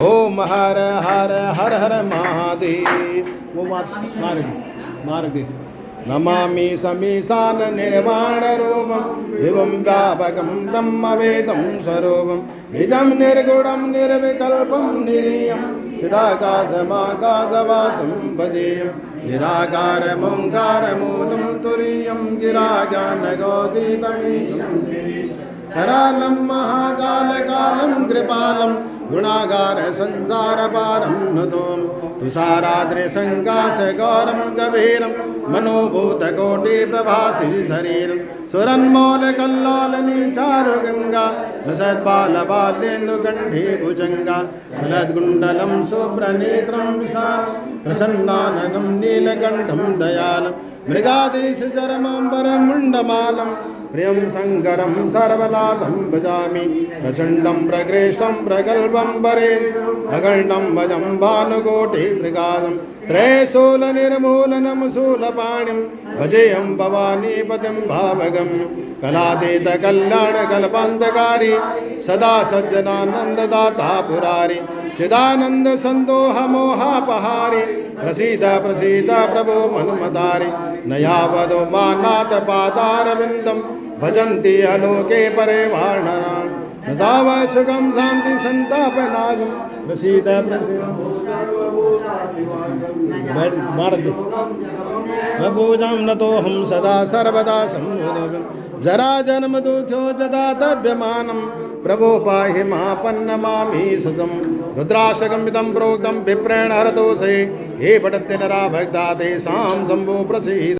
ओम हर हर हर हर महादेव। वो मार्ग दे। नमामि समीशान निर्वाण रूपम विभुं व्यापकं ब्रह्मवेदं स्वरूपं निजं निर्गुणं निर्विकल्पं निरीयं चिदाकाशमाकाशवासं भजेयं निराकारमोङ्कारमूलं तुरीयं गिराज्ञानगोदितमीशं करालं महाकालकालं कृपालं गुणागार संसारपारं नुतों तुषाराद्रिसङ्काशगौरं गभीरं मनोभूतकोटिप्रभासी शरीरं सुरन्मौलकल्लोलनीचारुगङ्गा सद्बालबाल्येन्दुकण्ठी भुजङ्गा फलद्कुण्डलं शुभ्रनेत्रं विशालं प्रसन्नाननं नीलकण्ठं दयालं मृगाधीशचरमाम्बरमुण्डमालं प्रियं शङ्करं सर्वनाथं भजामि प्रचण्डं प्रकृष्टं प्रगल्भं वरे अगण्डं भजं भानुकोटिप्रकाशं त्रयशूलनिर्मूलनं शूलपाणिं भजेयं भवानीपतिं भावगम्यं कलातीतकल्याणकल्पान्तकारी सदा सज्जनानन्ददाता पुरारि चिदानन्दसन्दोहमोहापहारि प्रसीद प्रसीद प्रभो मन्मतारि नयावदो मानाथ पादारविन्दं भजन्ति अलोके परे वार्णनां दाव सुखं शान्ति संतापनाशं प्रसीद प्रसीद पूजां नतोऽहं सदा सर्वदा संवदं जरा जन्म दुःखो जदा दभ्यमानं प्रभो पाहि महापन्नमामि सतं रुद्राशकमिदं प्रोक्तं विप्रेण हरतोषे ये पठन्ति नरा भक्ता तेषां शम्भो प्रसीद।